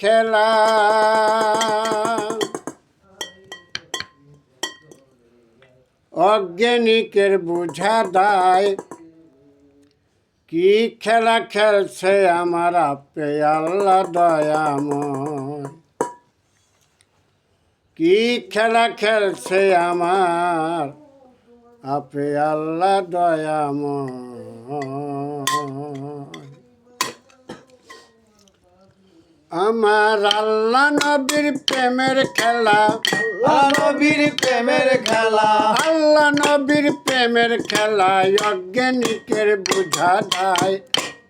খেলা অজ্ঞানিকের বুঝা দায় কি খেলা খেলছে আমার আপে আল্লাহ দয়াময় কি খেলা খেলছে আমার আপে আল্লাহ দয়াময় আমার আল্লাহ নবীর প্রেমের খেলা নবীর প্রেমের খেলা আল্লাহ নবীর প্রেমের খেলা অজ্ঞানিকের বুঝা দায়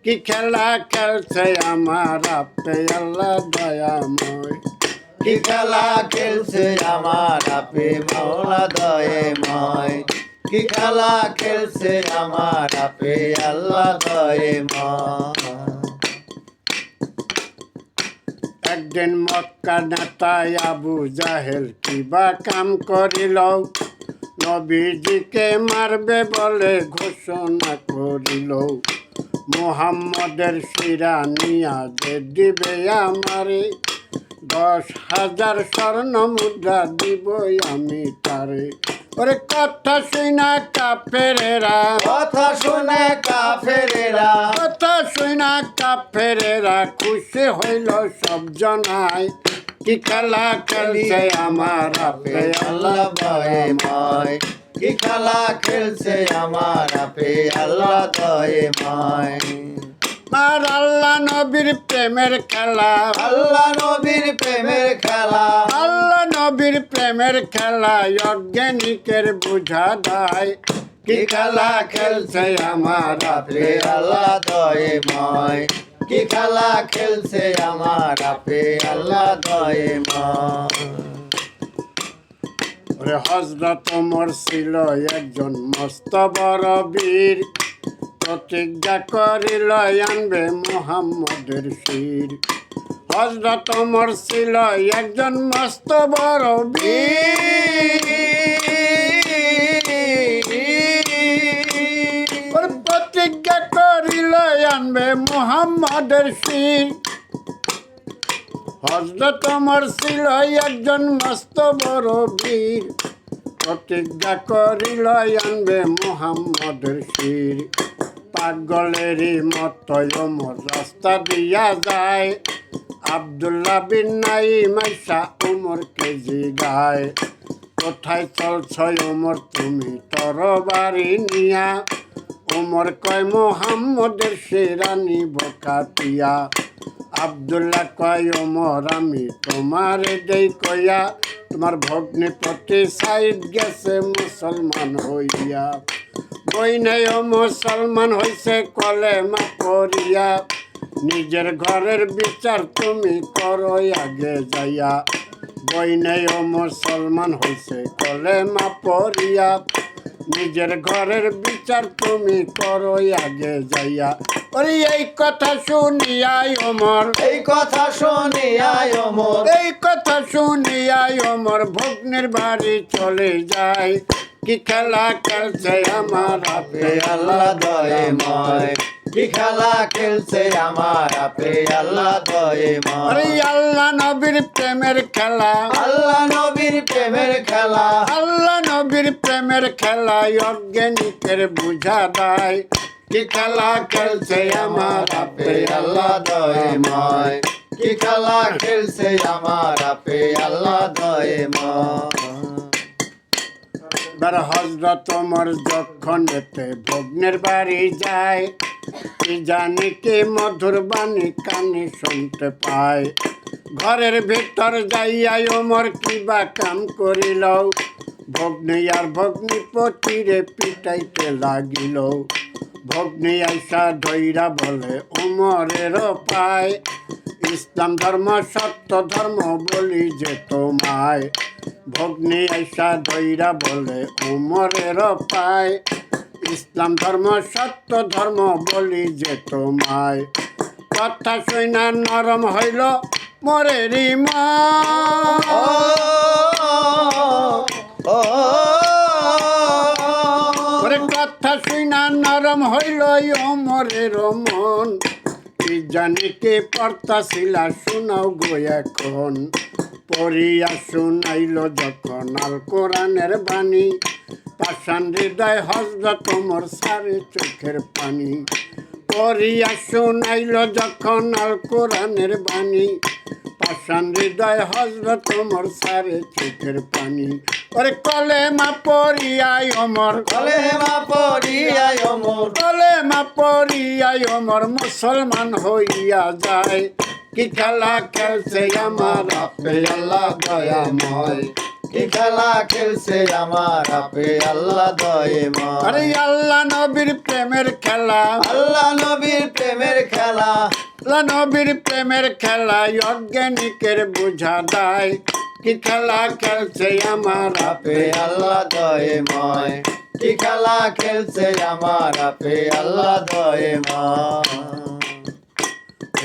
কি খেলা খেলছে আমার আপে আল্লাহ দয়াময় কি খেলা খেলছে আমার আপে মাওলা দয়াময় কি খেলা খেলছে আমার আপে আল্লাহ দয়াময় একদিন মক্কা নেতা আবু জাহেল কিবা কাম করিল নবীজিকে মারবে বলে ঘোষণা করিল মুহাম্মদের শিরা নিয়া যে দিবে আমারে 10,000 স্বর্ণ মুদ্রা দিবই আমি তারে ওরে কথা শুনা কাফেরেরা কথা শুনে কাফেরেরা কথা শুনা কাফেরেরা খুশি হইল সব জনায় কি খেলা খেলছে আমার আপে আল্লাহ দয়াময় কি খেলা খেলছে আমার আপে আল্লাহ দয়াময় আর আল্লাহ নবীর প্রেমের খেলা আল্লাহ নবীর প্রেমের খেলা আল্লাহ নবীর প্রেমের খেলা অজ্ঞানিকের বুঝা দায় কি খেলা খেলছে আমার আপে আল্লাহ দয়াময় কি খেলা খেলছে আমার আপে আল্লাহ দয়াময় ওরে হযরত ওমর ছিল একজন মস্ত বড় বীর প্রতিজ্ঞা করিল আনবে মুহাম্মদের শির হযরত ওমর ছিল একজন মস্ত বড় বীর প্রতিজ্ঞা করিল আনবে মুহাম্মদের শির হযরত ওমর ছিল একজন মস্ত বড় বীর প্রতিজ্ঞা করিল আনবে মুহাম্মদের শির পাগলেরই মতো ওমর রাস্তা দিয়া যায় আব্দুল্লাহ বিন নাইম আইসা ওমরকে জিগায় কোথায় চলছ ওমর তুমি তরবারি নিয়া ওমর কয় মুহাম্মদের শিরা নিব কাটিয়া আব্দুল্লাহ কয় ওমর আমি তোমার দেই কইয়া তোমার ভগ্নি প্রতি সাইড গেছে মুসলমান হইয়া বইনেও মুসলমান হইছে কলেমা পড়িয়া নিজের ঘরের বিচার তুমি করো আগে যাইয়া বইনেও মুসলমান হইছে কলেমা পড়িয়া নিজের ঘরের বিচার তুমি করো আগে যাইয়া ওরে এই কথা শুনিয়াই ওমর এই কথা শুনিয়াই ওমর এই কথা শুনিয়াই ওমর ভগ্নের বাড়ি চলে যায় কি খেলা খেলছে আমার আপে আল্লাহ দয়াময় কি খেলা খেলছে আমার আপে আল্লাহ দয়াময় আরে আল্লাহ নবীর প্রেমের খেলা আল্লাহ নবীর প্রেমের খেলা আল্লাহ নবীর প্রেমের খেলা অজ্ঞানিকের বুঝা দায় কি খেলা খেলছে আমার আপে আল্লাহ দয়াময় কি খেলা খেলছে আমার আপে আল্লাহ দয়াময় বার হযরত ওমর যখন এতে ভগ্নের বাড়ি যায় কি জানি কি মধুর বাণী কানে শুনতে পায় ঘরের ভিতর যাইয়া ওমর কিবা কাম করিল ভগ্নী আর ভগ্নিপতিরে পিটাইতে লাগিল ভগ্নী আইসা ধৈরা বলে ওমরের পায় ইসলাম ধর্ম সত্য ধর্ম বলি যে তোমায় ভগ্নী আইসা ধৈরা বলে ওমরের পায় ইসলাম ধর্ম সত্য ধর্ম বলি যে তোমায় কথা শুনা নরম হইল মরেরই মা কথা শুনা নরম হইল ওমরের মন কি জানি কে পড়তাছিলা শোনাও গো এখন, পড়িয়া শুনাইল যখন আল কোরআনের বাণী, পাষাণ হৃদয় হযরত ওমর সারে চোখের পানি। পড়িয়া শুনাইল যখন আল কোরআনের বাণী, পাষাণ হৃদয় হযরত ওমর সারে চোখের পানি। ওরে কলেমা পড়িয়াই ওমর, কলেমা পড়িয়াই ওমর, কলেমা পড়িয়াই ওমর মুসলমান হইয়া যায়। কি খেলা খেলছে আমার আপে আল্লাহ দয়াময়, কি খেলা খেলছে আমার আপে আল্লাহ দয়াময়। আরে আল্লাহ নবীর প্রেমের খেলা, আল্লাহ নবীর প্রেমের খেলা, আল্লাহ নবীর প্রেমের খেলা অজ্ঞানিকের বুঝা দেয়। কি খেলা খেলছে আমার আপে আল্লাহ দয়াময়, কি খেলা খেলছে আমার আপে আল্লাহ দয়াময়।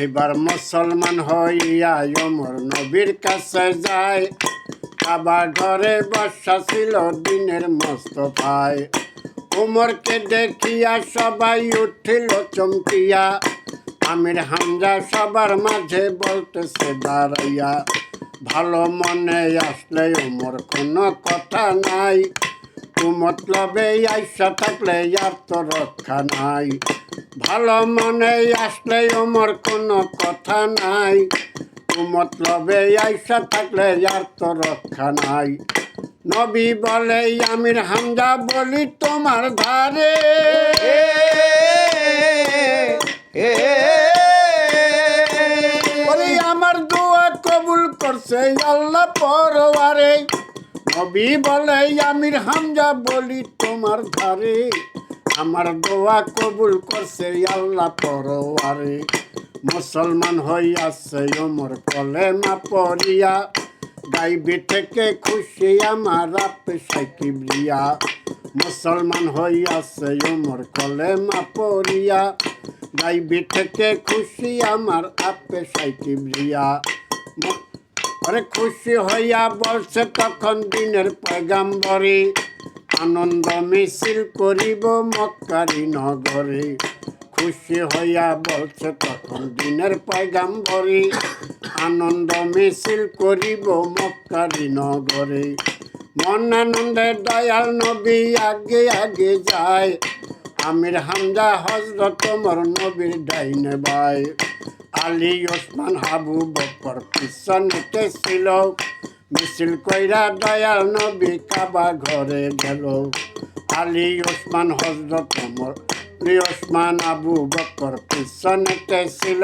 এবার মুসলমান হইয়া ওমর নবীর কাছে যায়, কাবা ঘরে বসা ছিল দিনের মোস্তফায়। ওমরকে দেখিয়া সবাই উঠিল চমকিয়া, আমির হামজা সবার মাঝে বলতেছে দাঁড়াইয়া, ভালো মনে আসলে ওমর কোনো কথা নাই, কুমতলবে আইসা থাকলে আর তো রক্ষা নাই। ভালো মনে আসলে ওমর কোনো কথা নাই, কুমতলবে আইসা থাকলে আর তো রক্ষা নাই। নবী বলে আমির হামজা বলি তোমার ধারে, বলি আমার দোয়া কবুল করছে আল্লাহ পরওয়ারে। নবী বলে আমির হামজা বলি তোমার ধারে, আমার দোয়া কবুল করছে আল্লাহ পরওয়ারে। মুসলমান হইয়াছে ওমর কলেমা পড়িয়া, গাইবি থেকে খুশি আমার আপে সাকিবরিয়া। মুসলমান হইয়াছে ওমর কলেমা পড়িয়া, গাইবি থেকে খুশি আমার আপে সাকিবরিয়া। আরে খুশি হইয়া বলছে তখন দিনের পয়গাম্বরে, আনন্দ মিছিল করিব মক্কারি নগরে। খুশি হইয়া বলছে তখন দিনের পয়গাম্বরে, আনন্দ মিছিল করিব মক্কারি নগরে। মন আনন্দে দয়াল নবী আগে আগে যায়, আমির হামজা হযরত ওমর নবীর ডাইনে ভাই। আলী ওসমান আবু বকর পিছনেতে ছিল, মিছিল কইরা দয়াল নবী কাবা ঘরে গেল। আলী ওসমান হযরত ওমর, ওসমান আবু বকর পিছনেতে ছিল,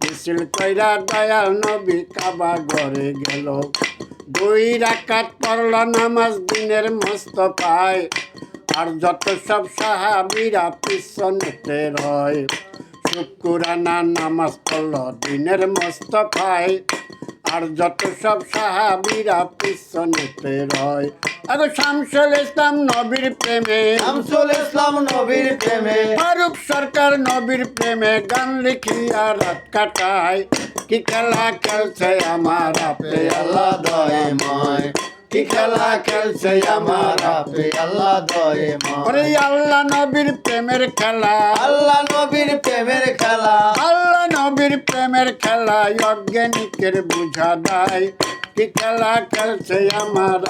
মিছিল কইরা দয়াল নবী কাবা ঘরে গেল। 2 রাকাত পড়ল নামাজ দিনের মোস্তফায়, আর যত সব সাহাবীরা পিছনেতে রয়। শুকরানা নামাজ পড়ল দিনের মোস্তফায়, আর যত সব সাহাবীরা পিছনেতে রয়। আগে শামসুল ইসলাম নবীর প্রেমে, শামসুল ইসলাম নবীর প্রেমে, ফারুক সরকার নবীর প্রেমে গান লিখিয়া রাত কাটায়। কি খেলা খেলছে আমার আপে আল্লাহ দয়াময়, কি খেলা খেলছে আমার আপে আল্লাহ দয়াময়। ওরে আল্লাহ নবীর প্রেমের খেলা, আল্লাহ নবীর প্রেমের খেলা, আল্লাহ নবীর প্রেমের খেলা অজ্ঞানিকের বুঝা দেয়। কি খেলা খেলছে আমার